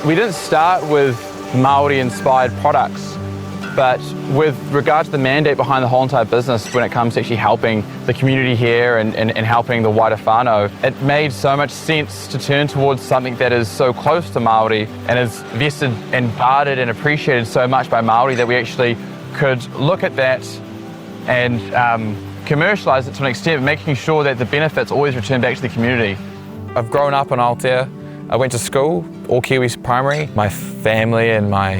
We didn't start with Māori-inspired products, but with regard to the mandate behind the whole entire business when it comes to actually helping the community here and helping the wider whānau, it made so much sense to turn towards something that is so close to Māori and is vested and guarded and appreciated so much by Māori that we actually could look at that and commercialise it to an extent, making sure that the benefits always return back to the community. I've grown up in Aotea. I went to school, all Kiwis primary. My family and my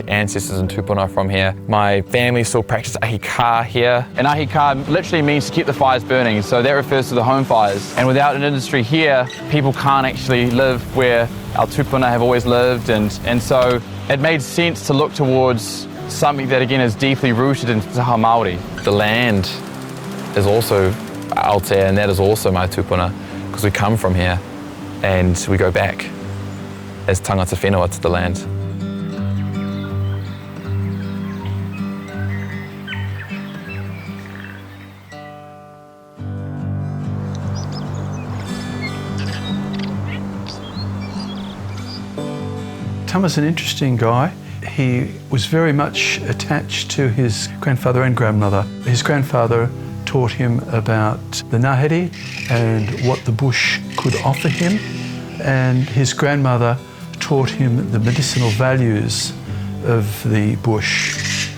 ancestors and tupuna are from here. My family still practice ahi ka here. And ahi ka literally means to keep the fires burning, so that refers to the home fires. And without an industry here, people can't actually live where our tupuna have always lived, and so it made sense to look towards something that again is deeply rooted in Te Aha Māori. The land is also Aotea, and that is also my tupuna, because we come from here. And we go back as tangata whenua to the land. Tama's an interesting guy. He was very much attached to his grandfather and grandmother. His grandfather taught him about the ngahere and what the bush could offer him, and his grandmother taught him the medicinal values of the bush.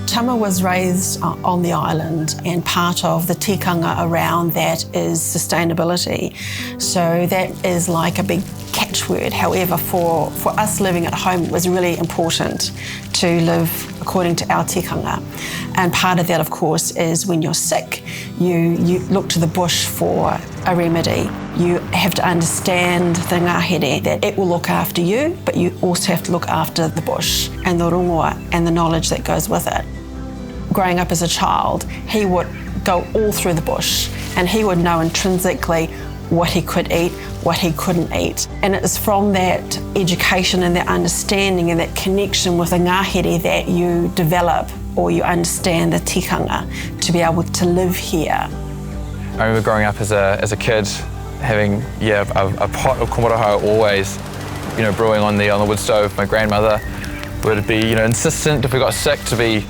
Tama was raised on the island, and part of the tikanga around that is sustainability. So that is like a big catchword. However, for us living at home, it was really important to live according to our tikanga. And part of that, of course, is when you're sick, you look to the bush for a remedy. You have to understand the ngahere, that it will look after you, but you also have to look after the bush and the rongoa and the knowledge that goes with it. Growing up as a child, he would go all through the bush and he would know intrinsically what he could eat, what he couldn't eat. And it's from that education and that understanding and that connection with the ngahere that you develop or you understand the tikanga to be able to live here. I remember growing up as a kid having a pot of komorohau always, brewing on the wood stove. My grandmother would be insistent if we got sick to be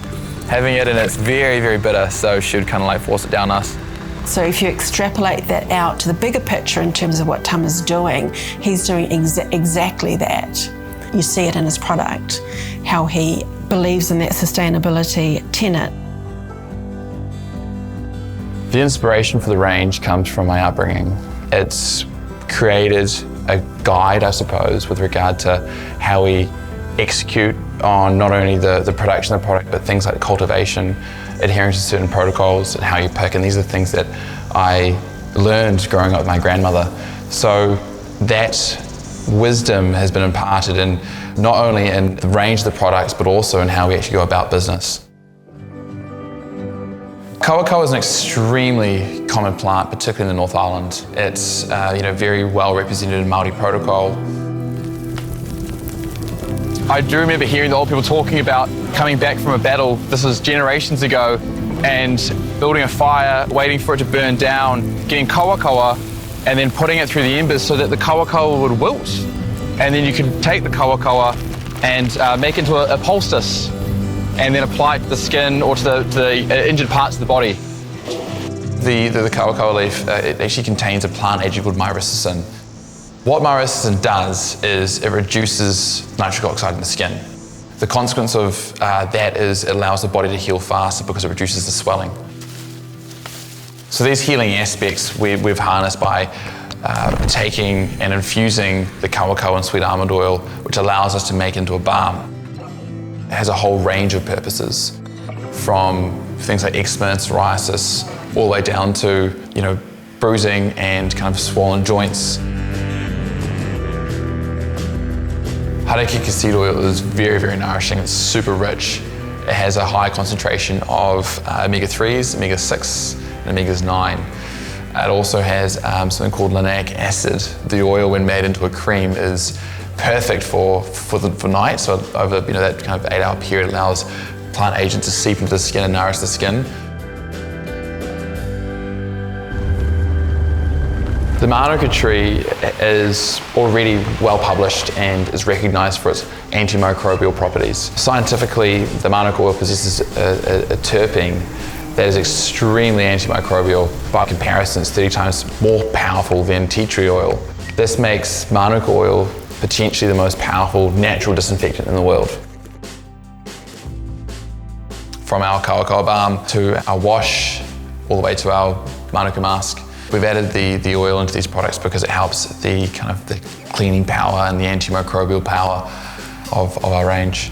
having it, and it's very, very bitter, so she would kind of like force it down us. So if you extrapolate that out to the bigger picture in terms of what Tama's doing, he's doing exactly that. You see it in his product, how he believes in that sustainability tenet. The inspiration for the range comes from my upbringing. It's created a guide, I suppose, with regard to how we execute on not only the production of the product, but things like cultivation, adhering to certain protocols and how you pick, and these are things that I learned growing up with my grandmother. So that wisdom has been imparted in not only in the range of the products, but also in how we actually go about business. Kawakawa is an extremely common plant, particularly in the North Island. It's very well represented in Māori protocol. I do remember hearing the old people talking about coming back from a battle, this was generations ago, and building a fire, waiting for it to burn down, getting kawakawa, and then putting it through the embers so that the kawakawa would wilt. And then you could take the kawakawa and make it into a poultice, and then apply it to the skin or to the injured parts of the body. The kawakawa leaf, it actually contains a plant agent called myristicin. What myristicin does is it reduces nitric oxide in the skin. The consequence of that is it allows the body to heal faster because it reduces the swelling. So these healing aspects we've harnessed by taking and infusing the kawakawa and sweet almond oil, which allows us to make into a balm. It has a whole range of purposes, from things like eczema and psoriasis, all the way down to bruising and kind of swollen joints. Harakeke seed oil is very, very nourishing. It's super rich. It has a high concentration of omega-3s, omega-6, and omega-9. It also has something called linoleic acid. The oil, when made into a cream, is perfect for night. So over that kind of 8-hour period, allows plant agents to seep into the skin and nourish the skin. The Manuka tree is already well published and is recognised for its antimicrobial properties. Scientifically, the Manuka oil possesses a terpene that is extremely antimicrobial. By comparison, it's 30 times more powerful than tea tree oil. This makes Manuka oil potentially the most powerful natural disinfectant in the world. From our kawa balm to our wash, all the way to our Manuka mask, we've added the oil into these products because it helps the cleaning power and the antimicrobial power of our range.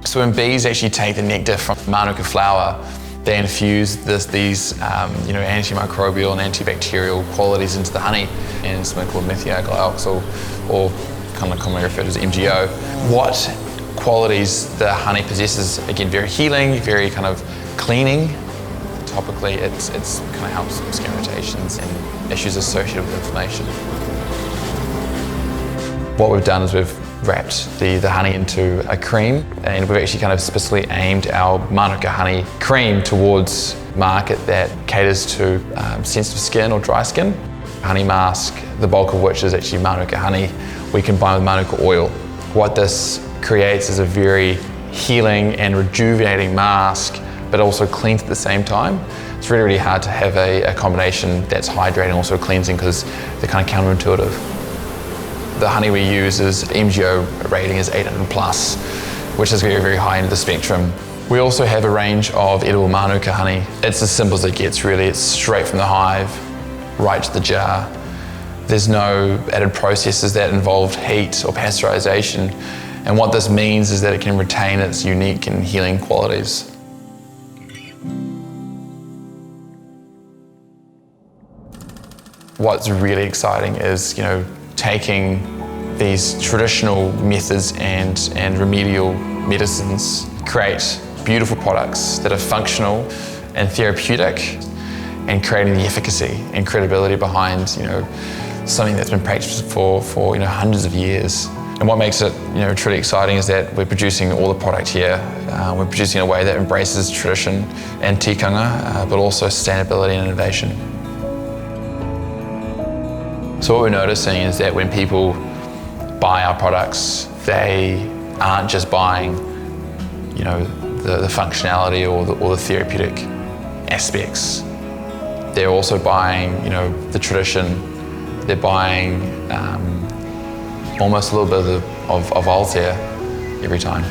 So when bees actually take the nectar from Manuka flower, they infuse these antimicrobial and antibacterial qualities into the honey, and it's something called methylglyoxal, or kind of commonly referred to as MGO. What qualities the honey possesses, again, very healing, very kind of cleaning. Topically, it's kind of helps with skin irritations and issues associated with inflammation. What we've done is we've wrapped the honey into a cream, and we've actually kind of specifically aimed our Manuka honey cream towards a market that caters to sensitive skin or dry skin. Honey mask, the bulk of which is actually Manuka honey, we combine with Manuka oil. What this creates is a very healing and rejuvenating mask, but also cleans at the same time. It's really, really hard to have a combination that's hydrating and also cleansing because they're kind of counterintuitive. The honey we use is MGO rating is 800 plus, which is very, very high into the spectrum. We also have a range of edible Manuka honey. It's as simple as it gets, really. It's straight from the hive, right to the jar. There's no added processes that involve heat or pasteurization. And what this means is that it can retain its unique and healing qualities. What's really exciting is, taking these traditional methods and remedial medicines, create beautiful products that are functional and therapeutic, and creating the efficacy and credibility behind, something that's been practiced for hundreds of years. And what makes it, truly exciting is that we're producing all the product here. We're producing in a way that embraces tradition and tikanga, but also sustainability and innovation. So what we're noticing is that when people buy our products, they aren't just buying, the functionality or the therapeutic aspects. They're also buying, the tradition. They're buying almost a little bit of Aotea every time.